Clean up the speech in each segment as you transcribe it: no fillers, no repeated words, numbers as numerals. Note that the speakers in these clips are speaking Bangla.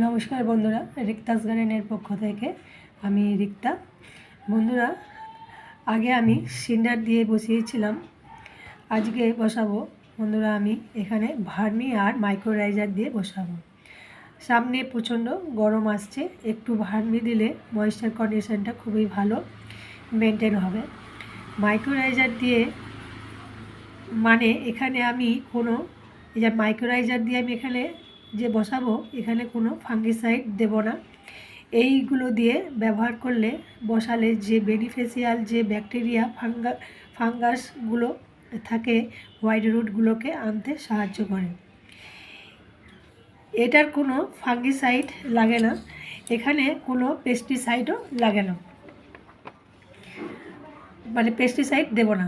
নমস্কার বন্ধুরা, রিক্তাস গার্ডেনের পক্ষ থেকে আমি রিক্তা। বন্ধুরা, আগে আমি সিন্ডার দিয়ে বসিয়েছিলাম, আজকে বসাবো বন্ধুরা আমি এখানে ভার্মি আর মাইক্রোরাইজার দিয়ে বসাবো। সামনে প্রচণ্ড গরম আসছে, একটু ভার্মি দিলে ময়েশ্চার কন্ডিশনটা খুবই ভালো মেনটেন হবে। মাইক্রোরাইজার দিয়ে মানে এখানে আমি কোনো মাইক্রোরাইজার দিয়ে আমি এখানে যে বসাবো, এখানে কোনো ফাঙ্গিসাইড দেব না। এইগুলো দিয়ে ব্যবহার করলে বসালে যে বেনিফিশিয়াল যে ব্যাকটেরিয়া ফাঙ্গাসগুলো থাকে হোয়াইট রুটগুলোকে আনতে সাহায্য করে। এটার কোনো ফাঙ্গিসাইড লাগে না, এখানে কোনো পেস্টিসাইডও লাগে না, মানে পেস্টিসাইড দেব না।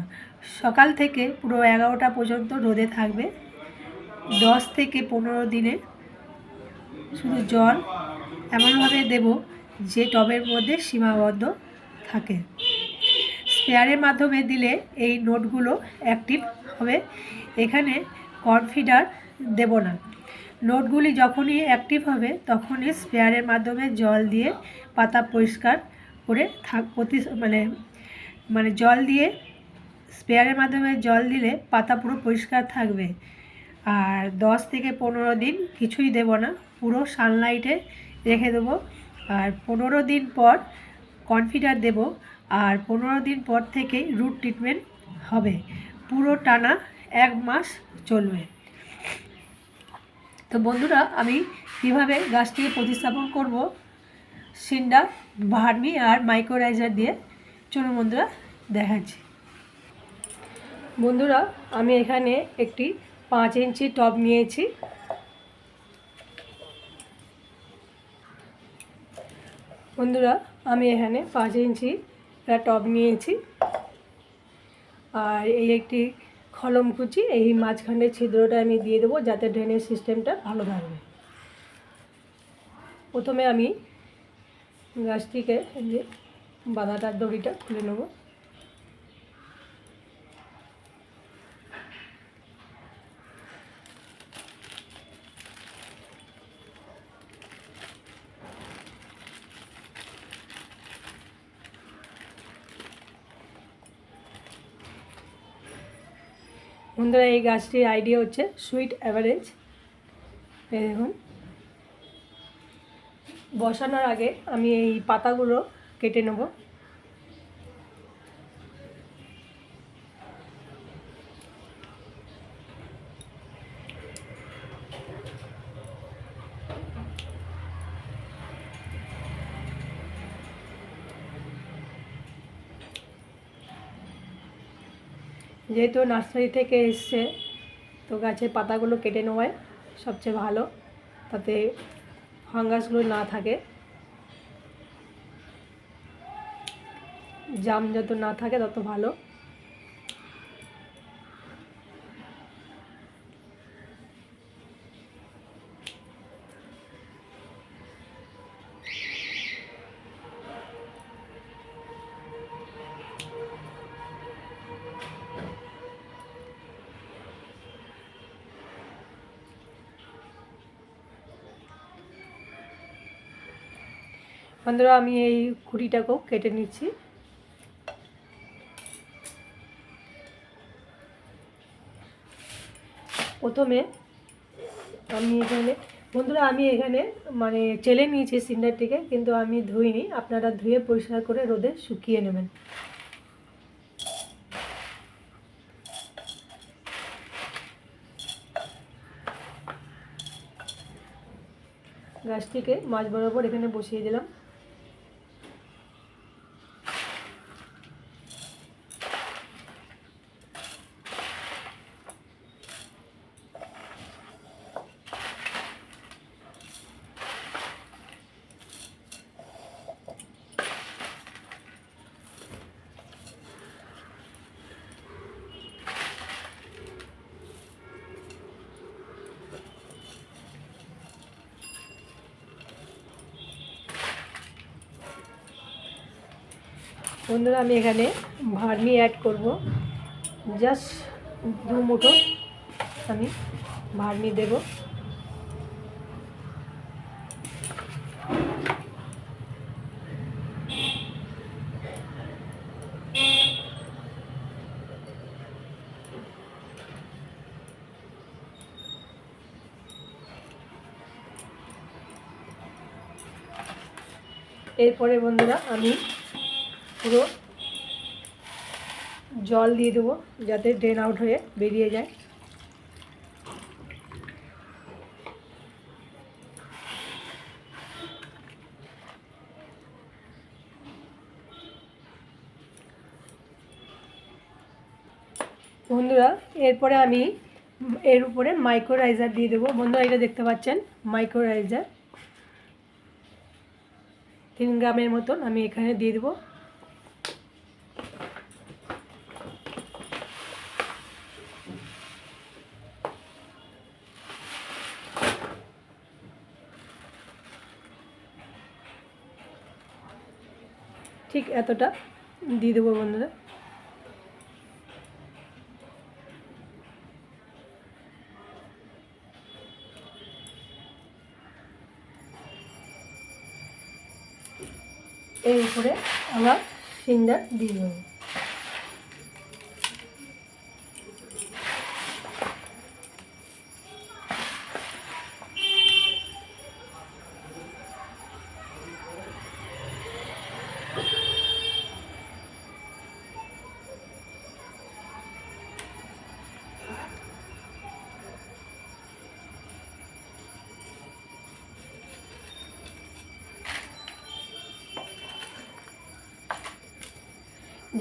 সকাল থেকে পুরো 11টা পর্যন্ত রোদে থাকবে। 10 থেকে 15 দিনে শুধু জল এমনভাবে দেব যে টবের মধ্যে সীমাবদ্ধ থাকে। স্প্রেয়ারের মাধ্যমে দিলে এই নোটগুলো অ্যাক্টিভ হবে। এখানে কনফিডার দেব না। নোটগুলি যখনই অ্যাক্টিভ হবে তখনই স্প্রেয়ারের মাধ্যমে জল দিয়ে পাতা পরিষ্কার করে মানে জল দিয়ে স্প্রেয়ারের মাধ্যমে জল দিলে পাতা পুরো পরিষ্কার থাকবে। আর 10 থেকে 15 দিন কিছুই দেব না, পুরো সানলাইটে রেখে দেবো। আর 15 দিন পর কনফিডার দেব, আর 15 দিন পর থেকে রুট ট্রিটমেন্ট হবে। পুরো টানা 1 মাস চলবে। তো বন্ধুরা, আমি কীভাবে গাছটিকে প্রতিস্থাপন করব সিন্ডার, ভার্মি আর মাইক্রোরাইজার দিয়ে, চলুন বন্ধুরা দেখাচ্ছি। বন্ধুরা, আমি এখানে একটি 5 ইঞ্চি টব নিয়েছি। বন্ধুরা, আমি এখানে 5 ইঞ্চি টব নিয়েছি, আর এই একটি কলম কুচি, এই মাঝখানের ছিদ্রটা আমি দিয়ে দেবো যাতে ড্রেনেজ সিস্টেমটা ভালো থাকবে। প্রথমে আমি গাছটিকে যে বাঁধাটার দড়িটা খুলে নেব। বন্ধুরা, এই গাছটির আইডিয়া হচ্ছে সুইট অ্যাভারেজ। এই দেখুন, বসানোর আগে আমি এই পাতাগুলো কেটে নেব। যেহেতু নার্সারি থেকে এসছে, তো গাছের পাতাগুলো কেটে নেওয়াই সবচেয়ে ভালো, তাতে ফাঙ্গাসগুলো না থাকে, জাম যত না থাকে তত ভালো। বন্ধুরা, আমি এই খুঁটিটাকেও কেটে নিচ্ছি। প্রথমে আমি এখানে বন্ধুরা মানে চেলে নিয়েছি সিন্ডারটিকে, কিন্তু আমি ধুইনি। আপনারা ধুয়ে পরিষ্কার করে রোদে শুকিয়ে নেবেন। গাছটিকে মাঝ বরাবর এখানে বসিয়ে দিলাম। বন্ধুরা, আমি এখানে ভার্মি অ্যাড করব, জাস্ট 2 মুঠো আমি ভার্মি দেব। এরপরে বন্ধুরা আমি পুরো জল দিয়ে দেবো যাতে ড্রেন আউট হয়ে বেরিয়ে যায়। বন্ধুরা এরপরে আমি এর উপরে মাইক্রোরাইজার দিয়ে দেবো। বন্ধুরা এটা দেখতে পাচ্ছেন মাইক্রোরাইজার 3 গ্রামের মতন আমি এখানে দিয়ে দেবো। ঠিক এতটা দিয়ে দেবো বন্ধুরা। এর উপরে আমরা সিন্ডার দিয়ে দেবো।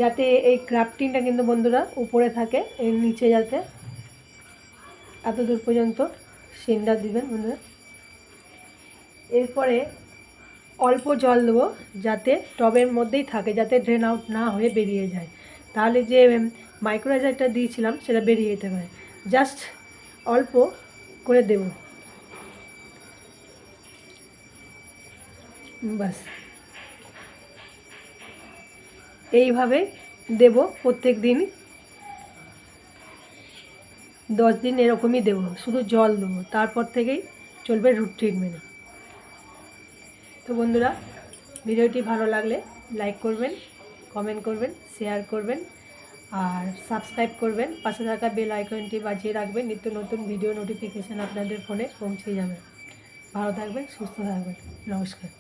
যাতে এই ক্রাফটিংটা কিন্তু বন্ধুরা উপরে থাকে, এর নিচে যাতে এত দূর পর্যন্ত সিন্ডার দিবেন বন্ধুরা। এরপরে অল্প জল দেবো যাতে টবের মধ্যেই থাকে, যাতে ড্রেন আউট না হয়ে বেরিয়ে যায়, তাহলে যে মাইক্রোরাইজারটা দিয়েছিলাম সেটা বেরিয়ে যেতে পারে। জাস্ট অল্প করে দেব, বাস এইভাবে দেব প্রত্যেক দিন। 10 দিন এরকমই দেবো, শুধু জল দেবো, তারপর থেকেই চলবে রুট ট্রিটমেন্ট। তো বন্ধুরা ভিডিওটি ভালো লাগলে লাইক করবেন, কমেন্ট করবেন, শেয়ার করবেন আর সাবস্ক্রাইব করবেন। পাশে থাকা বেল আইকনটি বাজিয়ে রাখবেন, নিত্য নতুন ভিডিও নোটিফিকেশান আপনাদের ফোনে পৌঁছে যাবে। ভালো থাকবেন, সুস্থ থাকবেন, নমস্কার।